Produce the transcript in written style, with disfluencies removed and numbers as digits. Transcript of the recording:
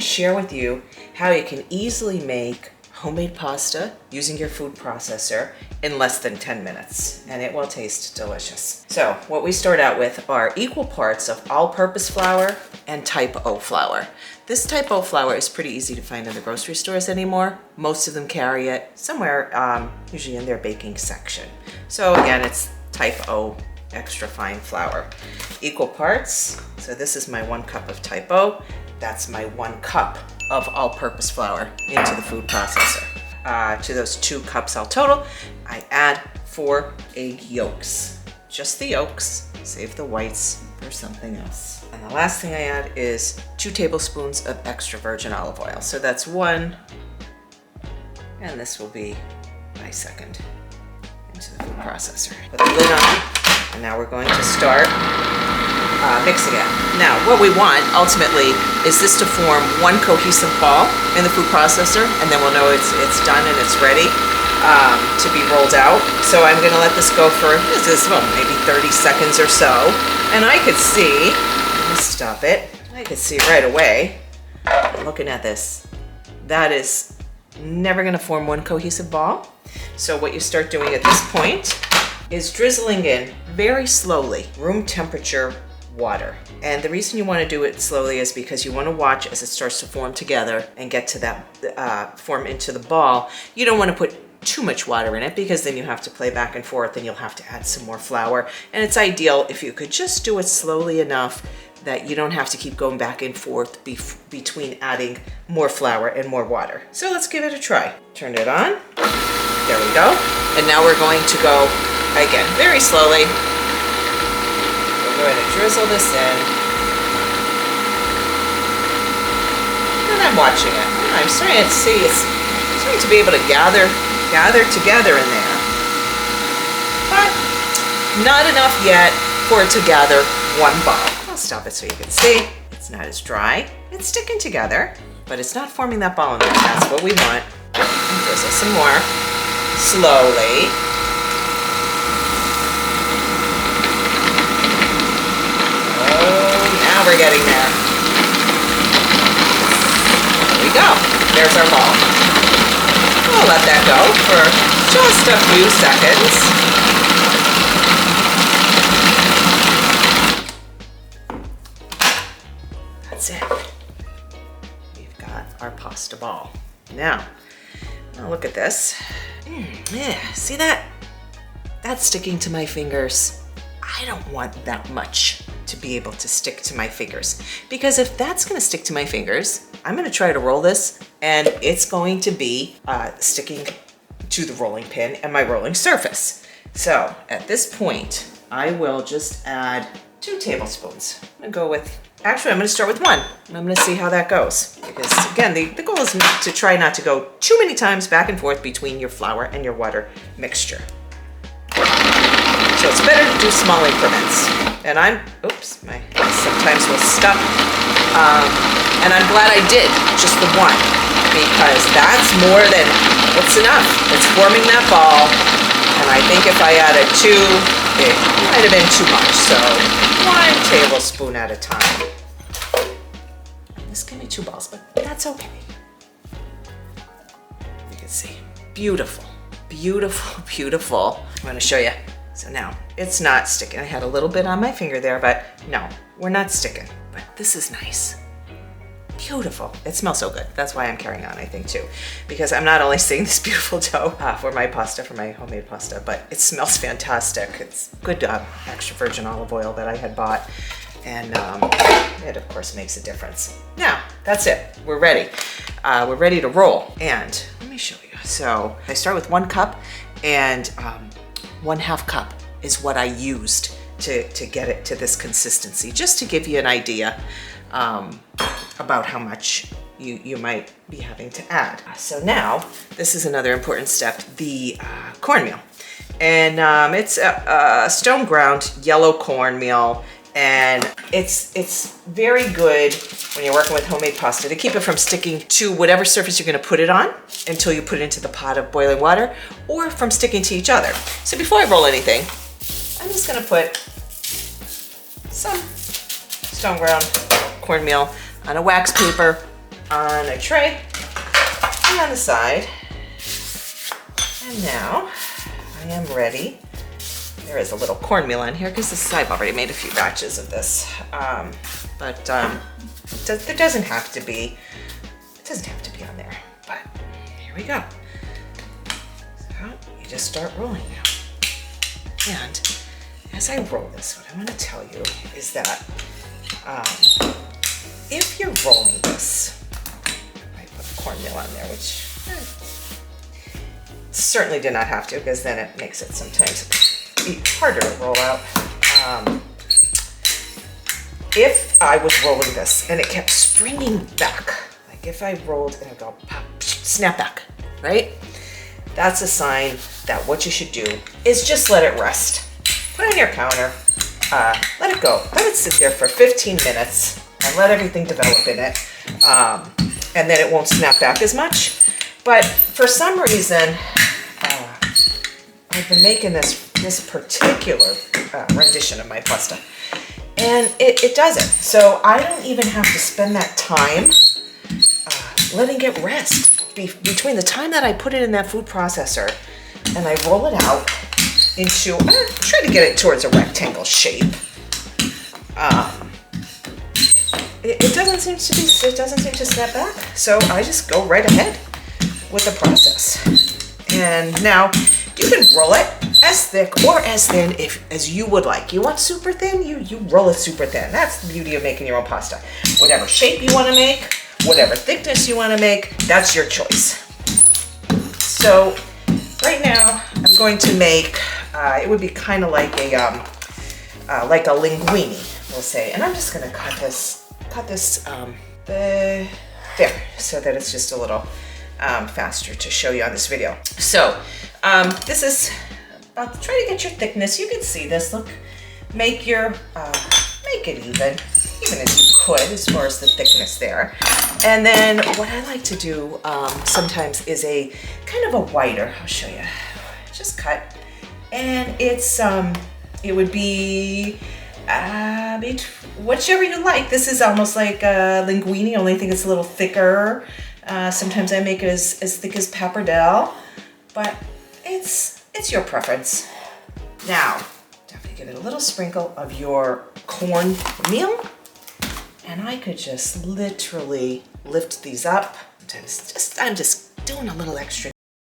share with you how you can easily make homemade pasta using your food processor in less than 10 minutes, and it will taste delicious. So what we start out with are equal parts of all-purpose flour and type O flour. This type O flour is pretty easy to find in the grocery stores anymore. Most of them carry it somewhere, usually in their baking section. So again, it's type O extra fine flour. Equal parts, so this is my 1 cup of type O. That's my 1 cup of all-purpose flour into the food processor. To those 2 cups all total, I add 4 egg yolks. Just the yolks, save the whites for something else. And the last thing I add is 2 tablespoons of extra virgin olive oil. So that's 1, and this will be my 2nd into the food processor. Put the lid on, and now we're going to start mixing it. Now, what we want ultimately is this to form one cohesive ball in the food processor, and then we'll know it's done and it's ready to be rolled out. So I'm gonna let this go for, maybe 30 seconds or so. And I could see, let me stop it, I could see right away, looking at this, that is never gonna form one cohesive ball. So what you start doing at this point is drizzling in very slowly, room temperature water. And the reason you want to do it slowly is because you want to watch as it starts to form together and get to that form into the ball. You don't want to put too much water in it because then you have to play back and forth and you'll have to add some more flour. And it's ideal if you could just do it slowly enough that you don't have to keep going back and forth between adding more flour and more water. So let's give it a try. Turn it on. There we go. And now we're going to go again very slowly. We're going to drizzle this in. And I'm watching it. I'm starting to see it's starting to be able to gather together in there. But not enough yet for it to gather one ball. I'll stop it so you can see. It's not as dry. It's sticking together, but it's not forming that ball in there. That's what we want. Drizzle some more. Slowly. We're getting there. There we go. There's our ball. We'll let that go for just a few seconds. That's it. We've got our pasta ball. Now look at this. Yeah, see that? That's sticking to my fingers. I don't want that much to be able to stick to my fingers, because if that's going to stick to my fingers, I'm going to try to roll this and it's going to be sticking to the rolling pin and my rolling surface. So at this point, I will just add 2 tablespoons. I'm going to go with, actually I'm going to start with 1 and I'm going to see how that goes, because again, the goal is to try not to go too many times back and forth between your flour and your water mixture. So it's better to do small increments. And sometimes we'll stop. And I'm glad I did just the 1, because that's more than, it's enough. It's forming that ball. And I think if I added 2, it might have been too much. So 1 tablespoon at a time. And this can be 2 balls, but that's okay. You can see, beautiful, beautiful, beautiful. I'm gonna show you. So now it's not sticking. I had a little bit on my finger there, but no, we're not sticking. But this is nice. Beautiful. It smells so good. That's why I'm carrying on, I think, too. Because I'm not only seeing this beautiful dough for my pasta, for my homemade pasta, but it smells fantastic. It's good extra virgin olive oil that I had bought. And it, of course, makes a difference. Now, that's it. We're ready. We're ready to roll. And let me show you. So I start with 1 cup, and 1/2 cup is what I used to get it to this consistency, just to give you an idea about how much you might be having to add. So now, this is another important step, the cornmeal. And it's a stone ground yellow cornmeal, and it's very good when you're working with homemade pasta to keep it from sticking to whatever surface you're gonna put it on until you put it into the pot of boiling water, or from sticking to each other. So before I roll anything, I'm just gonna put some stone ground cornmeal on a wax paper on a tray and on the side. And now I am ready. There is a little cornmeal on here because I've already made a few batches of this. There doesn't have to be. It doesn't have to be on there. But here we go. So you just start rolling now. And as I roll this, what I want to tell you is that if you're rolling this, I put the cornmeal on there, which certainly did not have to, because then it makes it sometimes harder to roll out. If I was rolling this and it kept springing back, like if I rolled and it go pop, snap back, right? That's a sign that what you should do is just let it rest. Put it on your counter, let it go. Let it sit there for 15 minutes and let everything develop in it. And then it won't snap back as much. But for some reason, I've been making this particular rendition of my pasta, and it doesn't. So I don't even have to spend that time letting it rest. Between the time that I put it in that food processor and I roll it out into, try to get it towards a rectangle shape. It doesn't seem to snap back. So I just go right ahead with the process. And now you can roll it as thick or as thin as you would like. You want super thin, you roll it super thin. That's the beauty of making your own pasta. Whatever shape you want to make, whatever thickness you want to make, that's your choice. So right now I'm going to make, it would be kind of like a linguine, we'll say. And I'm just going to cut this there, so that it's just a little faster to show you on this video. So this is about, try to get your thickness. You can see this. Look, make it even as you could as far as the thickness there. And then what I like to do sometimes is a kind of a wider. I'll show you. Just cut, and it's it would be whichever you like. This is almost like a linguine, only thing it's a little thicker. Sometimes I make it as thick as pappardelle, but it's your preference. Now, definitely give it a little sprinkle of your cornmeal, and I could just literally lift these up. Sometimes I'm just doing a little extra